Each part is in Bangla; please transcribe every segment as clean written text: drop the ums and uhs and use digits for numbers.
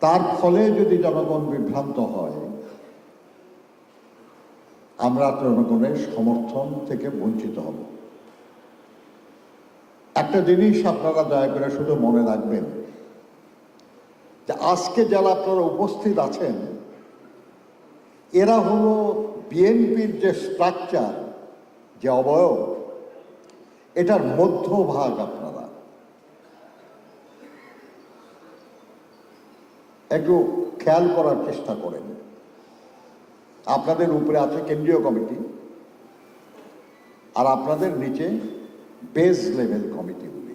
তার ফলে যদি জনগণ বিভ্রান্ত হয়, আমরা জনগণের সমর্থন থেকে বঞ্চিত হব। একটা জিনিস আপনারা দয়া করে শুধু মনে রাখবেন, যে আজকে যারা আপনারা উপস্থিত আছেন, এরা হলো বিএনপির যে স্ট্রাকচার, যে অবয়ব, এটার মধ্যভাগ। আপনারা একটু খেয়াল করার চেষ্টা করেন। আপনাদের উপরে আছে কেন্দ্রীয় কমিটি, আর আপনাদের নিচে বেস লেভেল কমিটিগুলি।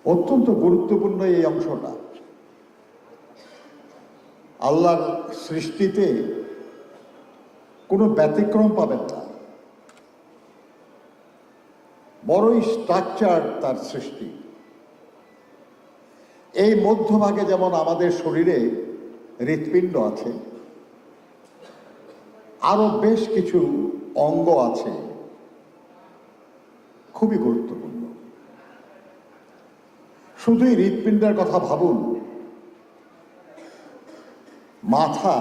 অত্যন্ত গুরুত্বপূর্ণ এই অংশটা। আল্লাহর সৃষ্টিতে কোনো ব্যতিক্রম পাবেন না, বড়ই স্ট্রাকচার তার সৃষ্টি। এই মধ্যভাগে যেমন আমাদের শরীরে হৃৎপিণ্ড আছে, আরো বেশ কিছু অঙ্গ আছে, খুবই গুরুত্বপূর্ণ। শুধুই হৃৎপিণ্ডের কথা ভাবুন, মাথা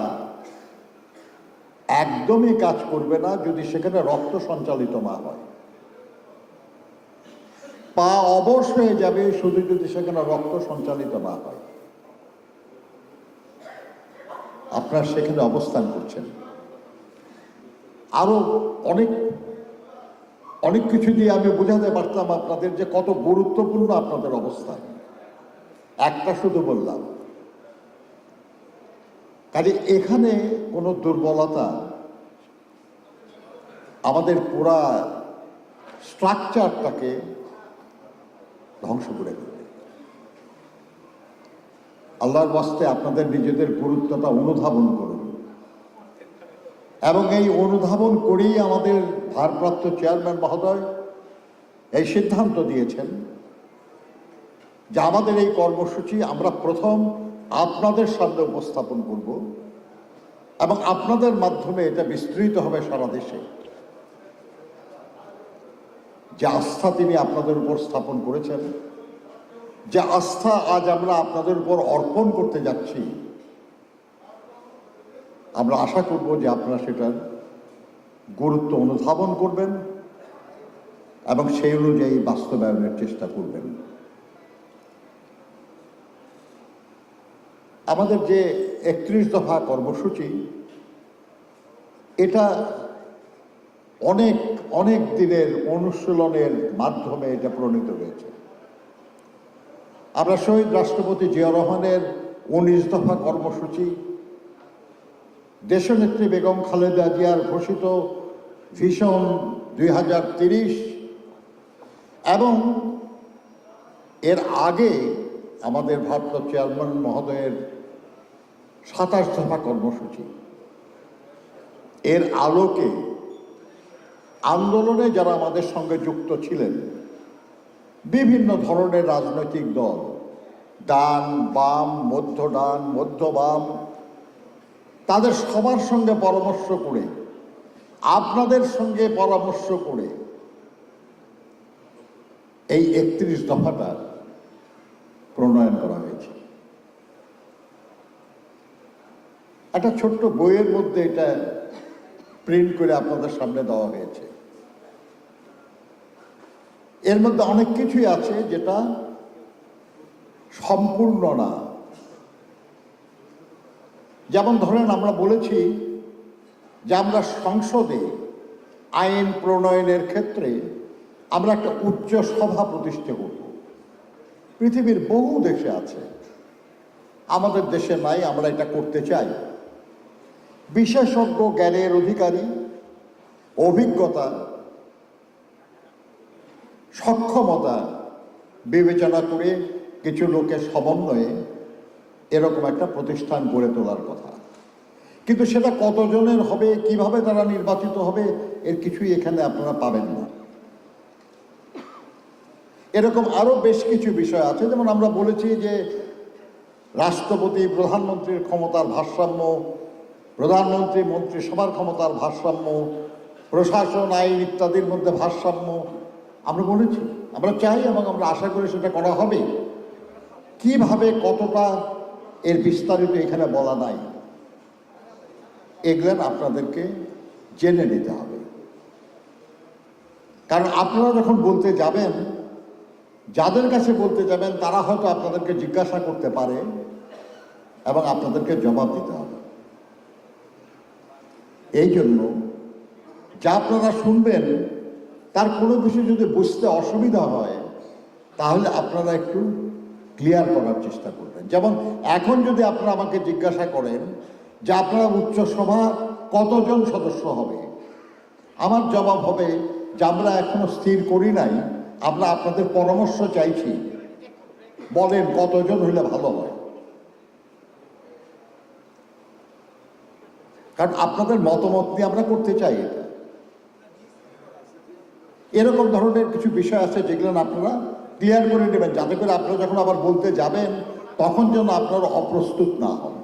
একদমই কাজ করবে না যদি সেখানে রক্ত সঞ্চালিত না হয়। পা অবশ হয়ে যাবে শুধু যদি সেখানে রক্ত সঞ্চালিত না হয়। আপনারা সেখানে অবস্থান করছেন। আরো অনেক অনেক কিছু দিয়ে আমি বোঝাতে পারতাম আপনাদের যে কত গুরুত্বপূর্ণ আপনাদের অবস্থান। একটা শুধু বললাম, কাজে এখানে কোনো দুর্বলতা আমাদের পুরা স্ট্রাকচারটাকে ধ্বংস করে দেবে। আল্লাহর ওয়াস্তে আপনাদের নিজেদের গুরুত্বটা অনুধাবন করুন, এবং এই অনুধাবন করেই আমাদের ভারপ্রাপ্ত চেয়ারম্যান মহোদয় এই সিদ্ধান্ত দিয়েছেন যে আমাদের এই কর্মসূচি আমরা প্রথম আপনাদের সামনে উপস্থাপন করব, এবং আপনাদের মাধ্যমে এটা বিস্তৃত হবে সারা দেশে। যে আস্থা তিনি আপনাদের উপর স্থাপন করেছেন, যে আস্থা আজ আমরা আপনাদের উপর অর্পণ করতে যাচ্ছি, আমরা আশা করব যে আপনারা সেটার গুরুত্ব অনুধাবন করবেন এবং সেই অনুযায়ী বাস্তবায়নের চেষ্টা করবেন। আমাদের যে 31 দফা কর্মসূচি, এটা অনেক অনেক দিনের অনুশীলনের মাধ্যমে এটা প্রণীত হয়েছে। আমরা শহীদ রাষ্ট্রপতি জিয়াউর রহমানের 19 দফা কর্মসূচি, দেশনেত্রী বেগম খালেদা জিয়ার ঘোষিত ভিশন 2030, এবং এর আগে আমাদের ভারপ্রাপ্ত চেয়ারম্যান মহোদয়ের 27 দফা কর্মসূচি, এর আলোকে আন্দোলনে যারা আমাদের সঙ্গে যুক্ত ছিলেন, বিভিন্ন ধরনের রাজনৈতিক দল, ডান বাম, মধ্য ডান মধ্য বাম, তাদের সবার সঙ্গে পরামর্শ করে, আপনাদের সঙ্গে পরামর্শ করে এই 31 দফাটা প্রণয়ন করা হয়েছে। একটা ছোট্ট বইয়ের মধ্যে এটা প্রিন্ট করে আপনাদের সামনে দেওয়া হয়েছে। এর মধ্যে অনেক কিছুই আছে যেটা সম্পূর্ণ না। যেমন ধরেন, আমরা বলেছি যে আমরা সংসদে আইন প্রণয়নের ক্ষেত্রে আমরা একটা উচ্চ সভা প্রতিষ্ঠা করব। পৃথিবীর বহু দেশে আছে, আমাদের দেশে নাই, আমরা এটা করতে চাই। বিশেষজ্ঞ জ্ঞানের অধিকারী, অভিজ্ঞতা, সক্ষমতা বিবেচনা করে কিছু লোকের সমন্বয়ে এরকম একটা প্রতিষ্ঠান গড়ে তোলার কথা। কিন্তু সেটা কতজনের হবে, কিভাবে তারা নির্বাচিত হবে, এর কিছুই এখানে আপনারা পাবেন না। এরকম আরো বেশ কিছু বিষয় আছে। যেমন আমরা বলেছি যে রাষ্ট্রপতি প্রধানমন্ত্রীর ক্ষমতার ভারসাম্য, প্রধানমন্ত্রী মন্ত্রিসভার ক্ষমতার ভারসাম্য, প্রশাসন আইন ইত্যাদির মধ্যে ভারসাম্য আমরা বলেছি, আমরা চাই এবং আমরা আশা করি সেটা করা হবে। কিভাবে কতটা এর বিস্তারিত এখানে বলা নাই, এগুলো আপনাদেরকে জেনে নিতে হবে। কারণ আপনারা যখন বলতে যাবেন, যাদের কাছে বলতে যাবেন তারা হয়তো আপনাদেরকে জিজ্ঞাসা করতে পারে এবং আপনাদেরকে জবাব দিতে হবে। এই জন্য যা আপনারা শুনবেন তার কোনো কিছু যদি বুঝতে অসুবিধা হয় তাহলে আপনারা একটু ক্লিয়ার করার চেষ্টা করবেন। যেমন এখন যদি আপনারা আমাকে জিজ্ঞাসা করেন যে আপনারা উচ্চসভা কতজন সদস্য হবে, আমার জবাব হবে যে আমরা এখনো স্থির করি নাই, আমরা আপনাদের পরামর্শ চাইছি, বলেন কতজন হইলে ভালো হয়। কারণ আপনাদের মতামত নিয়ে আমরা করতে চাই এটা। এরকম ধরনের কিছু বিষয় আছে যেগুলো আপনারা ক্লিয়ার করে নেবেন, যাতে করে আপনারা যখন আবার বলতে যাবেন তখন যেন আপনারা অপ্রস্তুত না হন।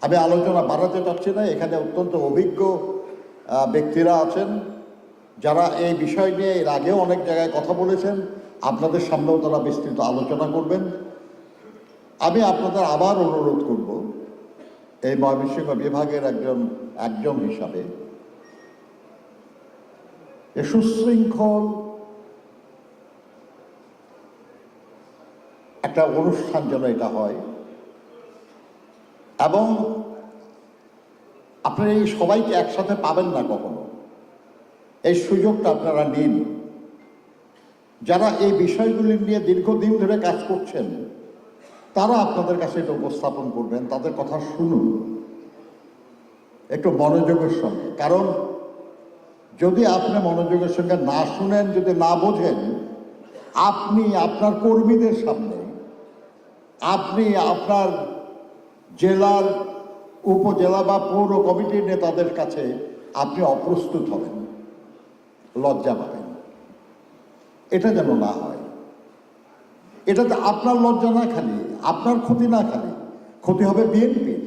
আমি আলোচনা বাড়াতে চাচ্ছি না, এখানে অত্যন্ত অভিজ্ঞ ব্যক্তিরা আছেন যারা এই বিষয় নিয়ে এর আগেও অনেক জায়গায় কথা বলেছেন, আপনাদের সামনেও তারা বিস্তৃত আলোচনা করবেন। আমি আপনাদের আবার অনুরোধ করব, এই ময়মনসিংহ বিভাগের একজন হিসাবে সুশৃঙ্খল একটা অনুষ্ঠান যেন এটা হয়, এবং আপনারা এই সবাইকে একসাথে পাবেন না কখনো, এই সুযোগটা আপনারা নিন। যারা এই বিষয়গুলি নিয়ে দীর্ঘদিন ধরে কাজ করছেন তারা আপনাদের কাছে এটা উপস্থাপন করবেন, তাদের কথা শুনুন একটু মনোযোগের সঙ্গে। কারণ যদি আপনি মনোযোগের সঙ্গে না শুনেন, যদি না বোঝেন, আপনি আপনার কর্মীদের সামনে, আপনি আপনার জেলার উপজেলা বা পৌর কমিটির নেতাদের কাছে আপনি অপ্রস্তুত হবেন, লজ্জা পাবেন। এটা যেন না হয়। এটাতে আপনার লজ্জা না খালি, আপনার ক্ষতি না খালি, ক্ষতি হবে বিএনপির,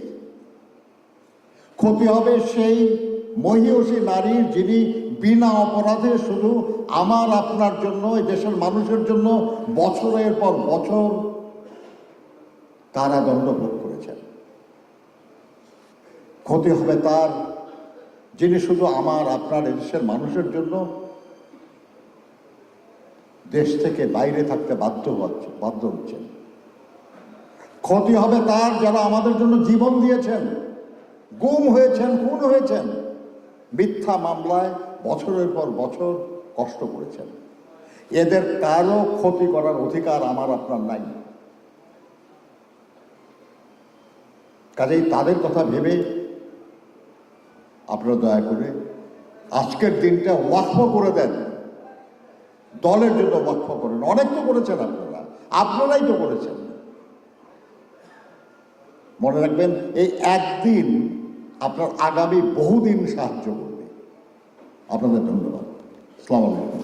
ক্ষতি হবে সেই মহিয়সী নারীর যিনি বিনা অপরাধে শুধু আমার আপনার জন্য, এই দেশের মানুষের জন্য বছরের পর বছর কারাদণ্ড ভোগ করেছেন। ক্ষতি হবে তার যিনি শুধু আমার আপনার দেশের মানুষের জন্য দেশ থেকে বাইরে থাকতে বাধ্য হচ্ছেন। ক্ষতি হবে তার যারা আমাদের জন্য জীবন দিয়েছেন, গুম হয়েছেন, খুন হয়েছেন, মিথ্যা মামলায় বছরের পর বছর কষ্ট করেছেন। এদের কারো ক্ষতি করার অধিকার আমার আপনার নাই। কাজেই তাদের কথা ভেবে আপনারা দয়া করে আজকের দিনটা ওয়াকফ করে দেন, দলের জন্য ওয়াকফ করেন। অনেক তো করেছেন আপনারাই তো করেছেন। মনে রাখবেন, এই একদিন আপনার আগামী বহুদিন সাহায্য করবে। আপনাদের ধন্যবাদ। আসসালামু আলাইকুম।